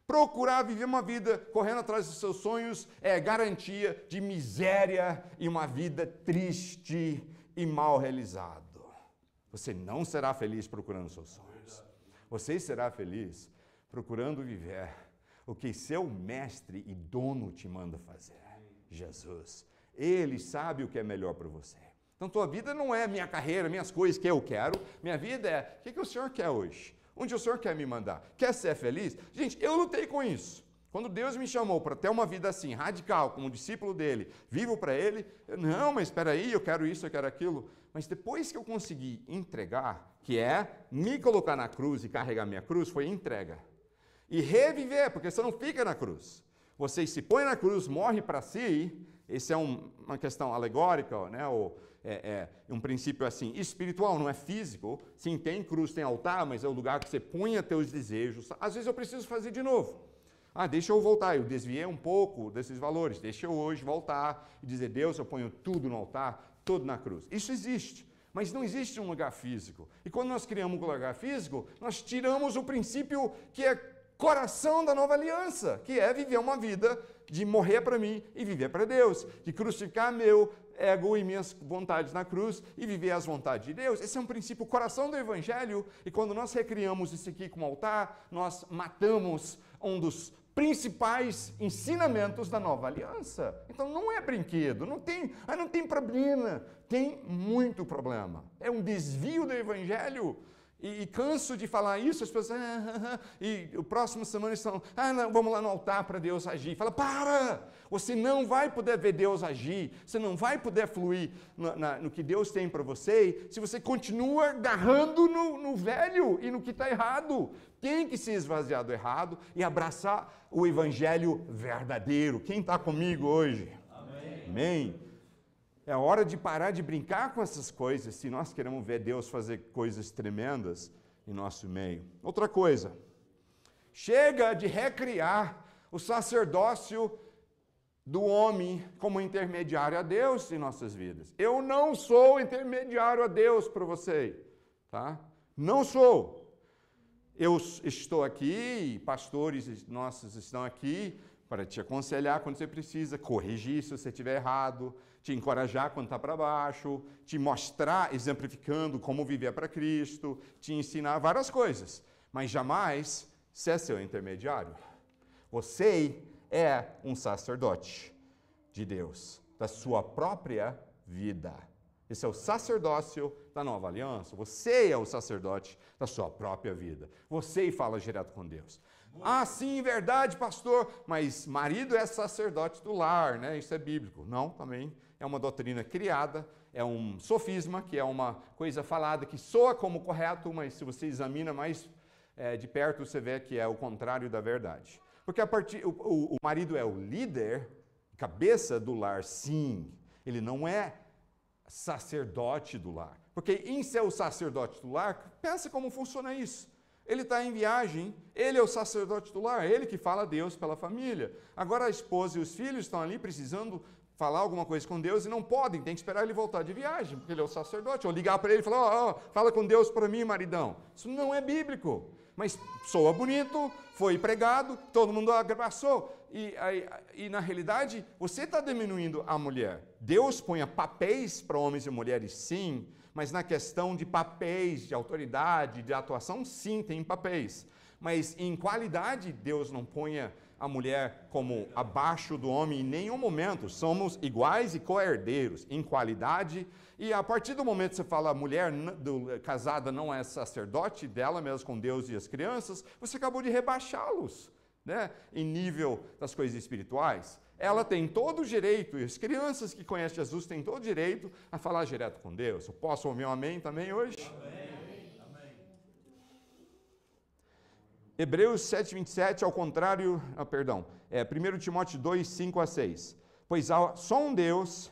Procurar viver uma vida correndo atrás dos seus sonhos é garantia de miséria e uma vida triste e mal realizado. Você não será feliz procurando seus sonhos. Você será feliz procurando viver o que seu mestre e dono te manda fazer. Jesus. Ele sabe o que é melhor para você. Então, tua vida não é minha carreira, minhas coisas que eu quero. Minha vida é, o que o Senhor quer hoje? Onde o Senhor quer me mandar? Quer ser feliz? Gente, eu lutei com isso. Quando Deus me chamou para ter uma vida assim, radical, como discípulo dele, vivo para ele, não, mas espera aí, eu quero isso, eu quero aquilo. Mas depois que eu consegui entregar, que é me colocar na cruz e carregar minha cruz, foi entrega. E reviver, porque você não fica na cruz. Você se põe na cruz, morre para si, esse é uma questão alegórica, né? Um princípio assim, espiritual, não é físico. Sim, tem cruz, tem altar, mas é o lugar que você põe teus desejos. Às vezes eu preciso fazer de novo. Deixa eu voltar, eu desviei um pouco desses valores, deixa eu hoje voltar e dizer, Deus, eu ponho tudo no altar, tudo na cruz. Isso existe, mas não existe um lugar físico. E quando nós criamos um lugar físico, nós tiramos o princípio que é coração da nova aliança, que é viver uma vida de morrer para mim e viver para Deus, de crucificar meu ego e minhas vontades na cruz e viver as vontades de Deus. Esse é um princípio, coração do Evangelho, e quando nós recriamos isso aqui como altar, nós matamos um dos principais ensinamentos da nova aliança. Então não é brinquedo, não tem problema, tem muito problema. É um desvio do Evangelho. E canso de falar isso, as pessoas, e o próximo semana estão, não, vamos lá no altar para Deus agir. Fala, para! Você não vai poder ver Deus agir, você não vai poder fluir no que Deus tem para você, se você continua agarrando no velho e no que está errado. Tem que se esvaziar do errado e abraçar o Evangelho verdadeiro. Quem está comigo hoje? Amém. Amém. É hora de parar de brincar com essas coisas, se nós queremos ver Deus fazer coisas tremendas em nosso meio. Outra coisa, chega de recriar o sacerdócio do homem como intermediário a Deus em nossas vidas. Eu não sou intermediário a Deus para você, tá? Não sou. Eu estou aqui, pastores nossos estão aqui para te aconselhar quando você precisa, corrigir se você estiver errado, te encorajar quando está para baixo, te mostrar, exemplificando como viver para Cristo, te ensinar várias coisas, mas jamais ser seu intermediário. Você é um sacerdote de Deus, da sua própria vida. Esse é o sacerdócio da nova aliança. Você é o sacerdote da sua própria vida. Você fala direto com Deus. Sim, verdade, pastor, mas marido é sacerdote do lar, né? Isso é bíblico. Não, também é uma doutrina criada, é um sofisma, que é uma coisa falada que soa como correto, mas se você examina mais de perto, você vê que é o contrário da verdade. Porque o marido é o líder, cabeça do lar, sim. Ele não é sacerdote do lar. Porque em ser o sacerdote do lar, pensa como funciona isso. Ele está em viagem, ele é o sacerdote do lar, ele que fala a Deus pela família. Agora a esposa e os filhos estão ali precisando falar alguma coisa com Deus e não podem, tem que esperar ele voltar de viagem, porque ele é o sacerdote. Ou ligar para ele e falar, fala com Deus para mim, maridão. Isso não é bíblico, mas soa bonito, foi pregado, todo mundo abraçou. E na realidade, você está diminuindo a mulher. Deus põe papéis para homens e mulheres, sim, mas na questão de papéis, de autoridade, de atuação, sim, tem papéis. Mas em qualidade, Deus não ponha a mulher como abaixo do homem em nenhum momento. Somos iguais e co-herdeiros em qualidade. E a partir do momento que você fala a mulher casada não é sacerdote dela mesmo com Deus e as crianças, você acabou de rebaixá-los, né, em nível das coisas espirituais. Ela tem todo o direito, e as crianças que conhecem Jesus têm todo o direito a falar direto com Deus. Eu posso ouvir um amém também hoje? Amém. Hebreus 7:27, ao contrário, 1 Timóteo 2, 5 a 6. Pois há só um Deus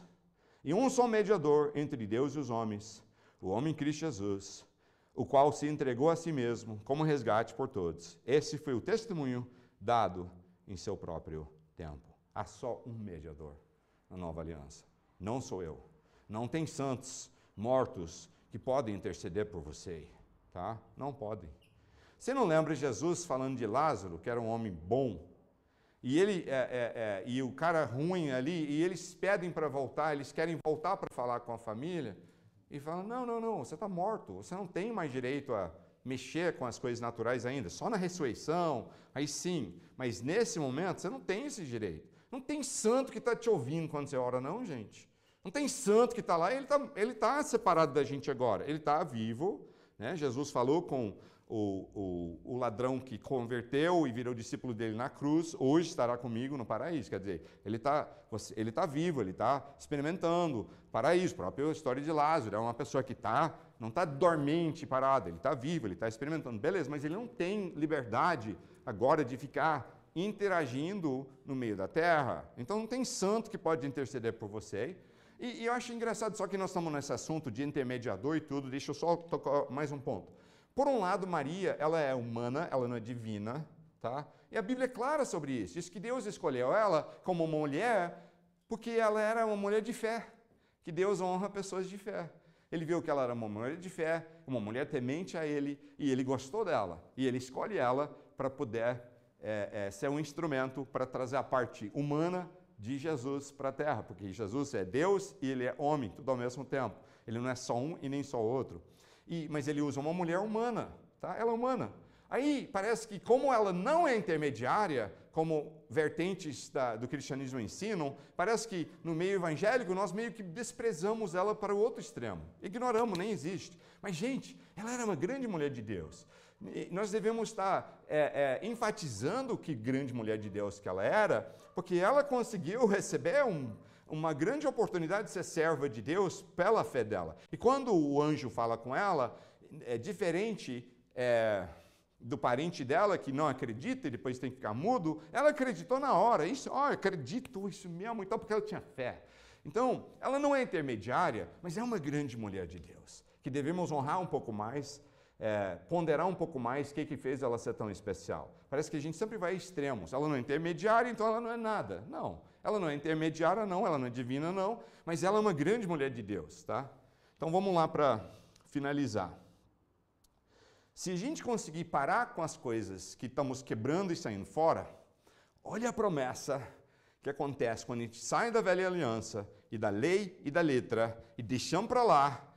e um só mediador entre Deus e os homens, o homem Cristo Jesus, o qual se entregou a si mesmo como resgate por todos. Esse foi o testemunho dado em seu próprio tempo. Há só um mediador na nova aliança. Não sou eu. Não tem santos mortos que podem interceder por você, tá? Não podem. Você não lembra Jesus falando de Lázaro, que era um homem bom, e ele e o cara ruim ali, e eles pedem para voltar, eles querem voltar para falar com a família, e falam, não, você está morto, você não tem mais direito a mexer com as coisas naturais ainda, só na ressurreição, aí sim, mas nesse momento você não tem esse direito. Não tem santo que está te ouvindo quando você ora, não, gente. Não tem santo que está lá, ele está separado da gente agora, ele está vivo, né? Jesus falou com o ladrão que converteu e virou discípulo dele na cruz, hoje estará comigo no paraíso. Quer dizer, ele está vivo, ele está experimentando paraíso. A própria história de Lázaro, é uma pessoa que não está dormente, parada, ele está vivo, ele está experimentando. Beleza, mas ele não tem liberdade agora de ficar interagindo no meio da terra. Então não tem santo que pode interceder por você. E eu acho engraçado, só que nós estamos nesse assunto de intermediador e tudo, deixa eu só tocar mais um ponto. Por um lado, Maria, ela é humana, ela não é divina, tá? E a Bíblia é clara sobre isso. Diz que Deus escolheu ela como uma mulher porque ela era uma mulher de fé, que Deus honra pessoas de fé. Ele viu que ela era uma mulher de fé, uma mulher temente a ele, e ele gostou dela. E ele escolhe ela para poder ser um instrumento para trazer a parte humana de Jesus para a terra, porque Jesus é Deus e ele é homem, tudo ao mesmo tempo. Ele não é só um e nem só outro. Mas ele usa uma mulher humana, tá? Ela é humana. Aí parece que como ela não é intermediária, como vertentes do cristianismo ensinam, parece que no meio evangélico nós meio que desprezamos ela para o outro extremo. Ignoramos, nem existe. Mas, gente, ela era uma grande mulher de Deus. E nós devemos estar enfatizando que grande mulher de Deus que ela era, porque ela conseguiu receber uma grande oportunidade de ser serva de Deus pela fé dela. E quando o anjo fala com ela, é diferente do parente dela que não acredita e depois tem que ficar mudo, ela acreditou na hora. Isso, acredito, isso mesmo, então, porque ela tinha fé. Então, ela não é intermediária, mas é uma grande mulher de Deus, que devemos honrar um pouco mais, ponderar um pouco mais o que fez ela ser tão especial. Parece que a gente sempre vai a extremos. Ela não é intermediária, então ela não é nada. Não, ela não é intermediária, não, ela não é divina, não, mas ela é uma grande mulher de Deus, tá? Então vamos lá para finalizar. Se a gente conseguir parar com as coisas que estamos quebrando e saindo fora, olha a promessa que acontece quando a gente sai da velha aliança e da lei e da letra e deixamos para lá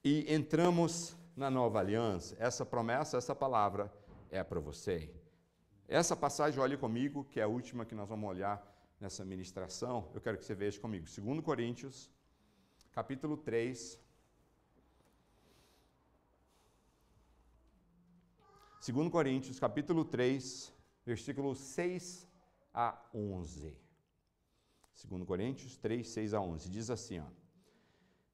e entramos na nova aliança. Essa promessa, essa palavra é para você. Essa passagem, olhe comigo, que é a última que nós vamos olhar nessa ministração. Eu quero que você veja comigo. 2 Coríntios, capítulo 3. 2 Coríntios, capítulo 3, versículos 6 a 11. 2 Coríntios 3, 6 a 11. Diz assim, ó.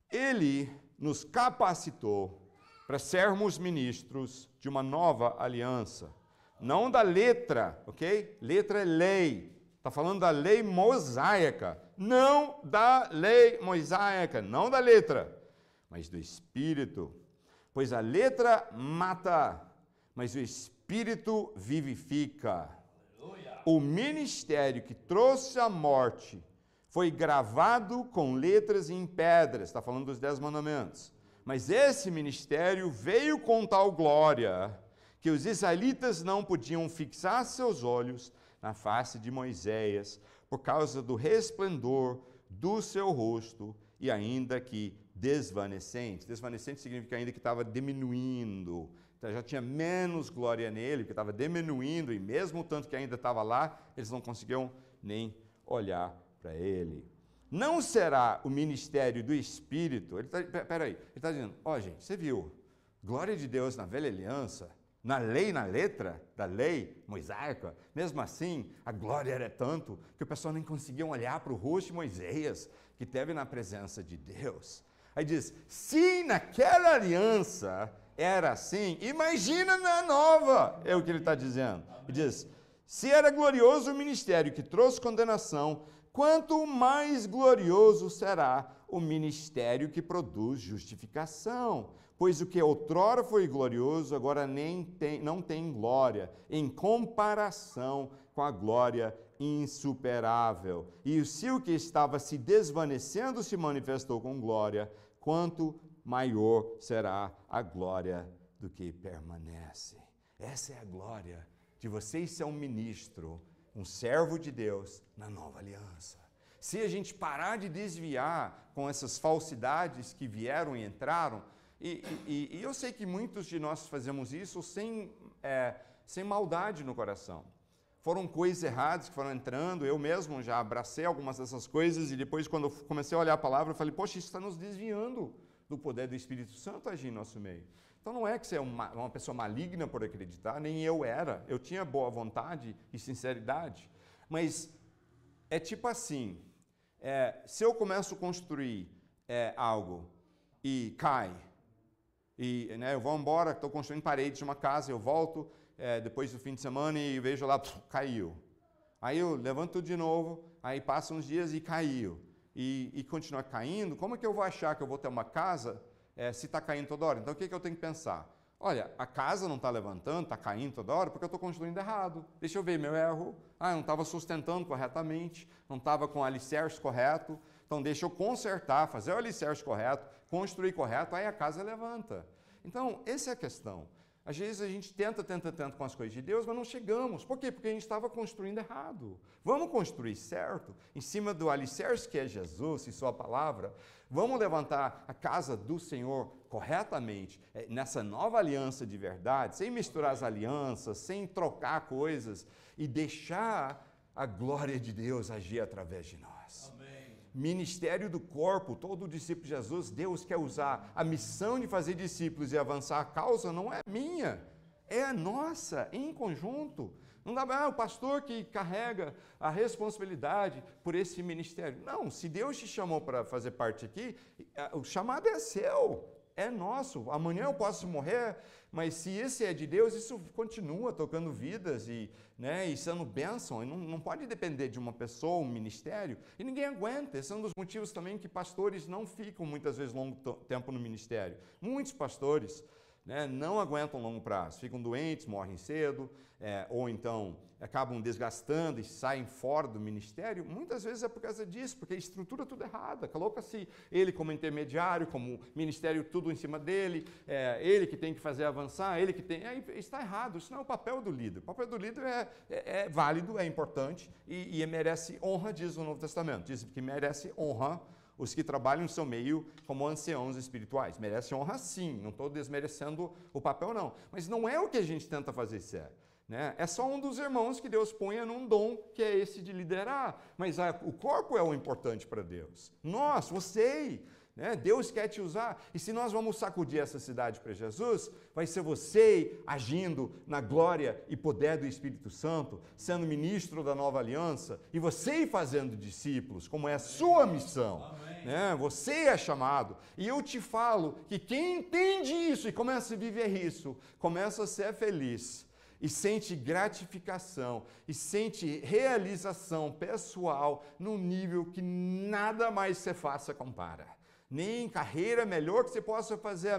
Ele nos capacitou para sermos ministros de uma nova aliança. Não da letra, ok? Letra é lei. Está falando da lei mosaica. Não da lei mosaica, não da letra, mas do Espírito. Pois a letra mata, mas o Espírito vivifica. Aleluia. O ministério que trouxe a morte foi gravado com letras em pedras. Está falando dos 10 mandamentos. Mas esse ministério veio com tal glória que os israelitas não podiam fixar seus olhos na face de Moisés por causa do resplendor do seu rosto e ainda que desvanecente. Desvanecente significa ainda que estava diminuindo. Então, já tinha menos glória nele, porque estava diminuindo, e mesmo o tanto que ainda estava lá, eles não conseguiam nem olhar para ele. Não será o ministério do Espírito, ele está dizendo, gente, você viu, glória de Deus na velha aliança, na lei, na letra da lei mosaica, mesmo assim, a glória era tanto que o pessoal nem conseguia olhar para o rosto de Moisés, que esteve na presença de Deus. Aí diz, se naquela aliança era assim, imagina na nova, é o que ele está dizendo. Ele diz, se era glorioso o ministério que trouxe condenação, quanto mais glorioso será o ministério que produz justificação. Pois o que outrora foi glorioso, agora não tem glória, em comparação com a glória insuperável. E se o que estava se desvanecendo se manifestou com glória, quanto maior será a glória do que permanece. Essa é a glória de vocês ser um ministro, um servo de Deus na nova aliança. Se a gente parar de desviar com essas falsidades que vieram e entraram, e eu sei que muitos de nós fazemos isso sem maldade no coração. Foram coisas erradas que foram entrando, eu mesmo já abracei algumas dessas coisas, e depois quando eu comecei a olhar a palavra, eu falei, poxa, isso está nos desviando do poder do Espírito Santo agir em nosso meio. Então não é que você é uma pessoa maligna por acreditar, nem eu era. Eu tinha boa vontade e sinceridade. Mas é tipo assim, se eu começo a construir algo e cai, e eu vou embora, estou construindo paredes de uma casa, eu volto depois do fim de semana e vejo lá, caiu. Aí eu levanto tudo de novo, aí passam uns dias e caiu. E continua caindo, como é que eu vou achar que eu vou ter uma casa se está caindo toda hora? Então o que eu tenho que pensar? Olha, a casa não está levantando, está caindo toda hora porque eu estou construindo errado. Deixa eu ver meu erro. Eu não estava sustentando corretamente, não estava com o alicerce correto. Então deixa eu consertar, fazer o alicerce correto, construir correto, aí a casa levanta. Então essa é a questão. Às vezes a gente tenta com as coisas de Deus, mas não chegamos. Por quê? Porque a gente estava construindo errado. Vamos construir certo, em cima do alicerce que é Jesus e sua palavra. Vamos levantar a casa do Senhor corretamente, nessa nova aliança de verdade, sem misturar as alianças, sem trocar coisas e deixar a glória de Deus agir através de nós. Ministério do corpo, todo discípulo de Jesus, Deus quer usar. A missão de fazer discípulos e avançar a causa não é minha, é nossa, em conjunto. Não dá o pastor que carrega a responsabilidade por esse ministério. Não, se Deus te chamou para fazer parte aqui, o chamado é seu, é nosso. Amanhã eu posso morrer, mas se esse é de Deus, isso continua tocando vidas e sendo bênção. E não pode depender de uma pessoa, um ministério. E ninguém aguenta. Esse é um dos motivos também que pastores não ficam muitas vezes longo tempo no ministério. Muitos pastores não aguentam longo prazo. Ficam doentes, morrem cedo, ou então acabam desgastando e saem fora do ministério. Muitas vezes é por causa disso, porque a estrutura é tudo errada. Coloca-se ele como intermediário, como ministério tudo em cima dele, ele que tem que fazer avançar, ele que tem... está errado, isso não é o papel do líder. O papel do líder é válido, é importante e merece honra, diz o Novo Testamento. Diz que merece honra os que trabalham no seu meio como anciãos espirituais. Merece honra sim, não estou desmerecendo o papel não. Mas não é o que a gente tenta fazer sério. É só um dos irmãos que Deus ponha num dom que é esse de liderar. Mas o corpo é o importante para Deus. Nós, você, Deus quer te usar. E se nós vamos sacudir essa cidade para Jesus, vai ser você agindo na glória e poder do Espírito Santo, sendo ministro da nova aliança, e você fazendo discípulos, como é a sua missão. Você é chamado. E eu te falo que quem entende isso e começa a viver isso, começa a ser feliz. E sente gratificação, e sente realização pessoal num nível que nada mais você faça compara. Nem carreira melhor que você possa fazer,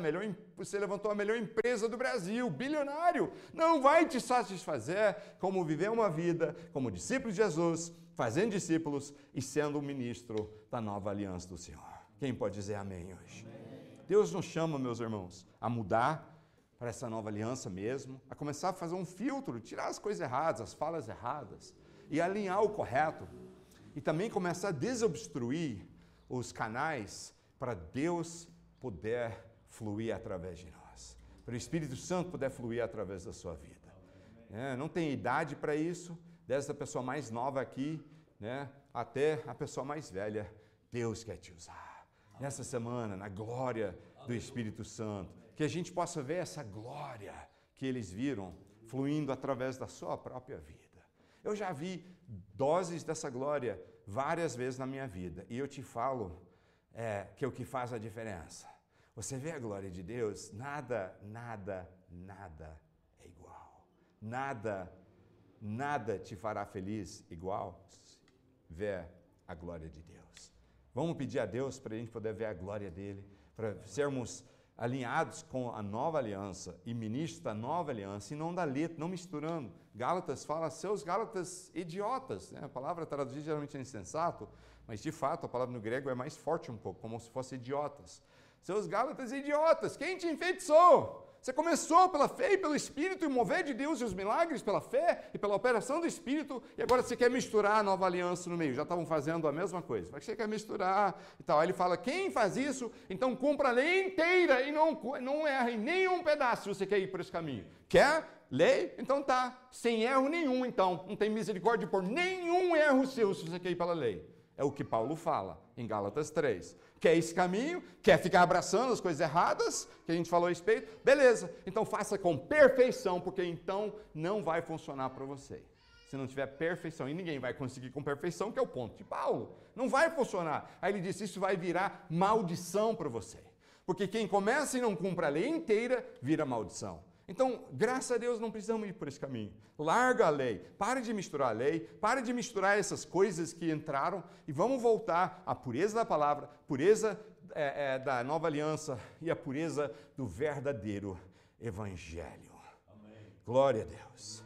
você levantou a melhor empresa do Brasil, bilionário, não vai te satisfazer como viver uma vida como discípulo de Jesus, fazendo discípulos e sendo um ministro da nova aliança do Senhor. Quem pode dizer amém hoje? Amém. Deus nos chama, meus irmãos, a mudar para essa nova aliança mesmo, a começar a fazer um filtro, tirar as coisas erradas, as falas erradas, e alinhar o correto, e também começar a desobstruir os canais para Deus poder fluir através de nós, para o Espírito Santo poder fluir através da sua vida. Não tem idade para isso, desde a pessoa mais nova aqui, até a pessoa mais velha, Deus quer te usar. Nessa semana, na glória do Espírito Santo, que a gente possa ver essa glória que eles viram fluindo através da sua própria vida. Eu já vi doses dessa glória várias vezes na minha vida, e eu te falo que é o que faz a diferença. Você vê a glória de Deus? Nada é igual. Nada te fará feliz igual ver a glória de Deus. Vamos pedir a Deus para a gente poder ver a glória dele, para sermos alinhados com a nova aliança e ministros da nova aliança, e não da letra, não misturando. Gálatas fala, seus Gálatas idiotas, né? A palavra traduzida geralmente é insensato, mas de fato a palavra no grego é mais forte um pouco, como se fosse idiotas. Seus Gálatas idiotas, quem te enfeitiçou? Você começou pela fé e pelo Espírito e o mover de Deus e os milagres pela fé e pela operação do Espírito, e agora você quer misturar a nova aliança no meio. Já estavam fazendo a mesma coisa, mas você quer misturar e tal. Aí ele fala, quem faz isso, então cumpra a lei inteira e não erre nem um pedaço se você quer ir por esse caminho. Quer lei? Então tá, sem erro nenhum então. Não tem misericórdia por nenhum erro seu se você quer ir pela lei. É o que Paulo fala em Gálatas 3. Quer esse caminho? Quer ficar abraçando as coisas erradas que a gente falou a respeito? Beleza, então faça com perfeição, porque então não vai funcionar para você. Se não tiver perfeição, e ninguém vai conseguir com perfeição, que é o ponto de Paulo. Não vai funcionar. Aí ele disse, isso vai virar maldição para você. Porque quem começa e não cumpre a lei inteira, vira maldição. Então, graças a Deus, não precisamos ir por esse caminho. Larga a lei, pare de misturar a lei, pare de misturar essas coisas que entraram e vamos voltar à pureza da palavra, pureza da nova aliança e a pureza do verdadeiro evangelho. Amém. Glória a Deus.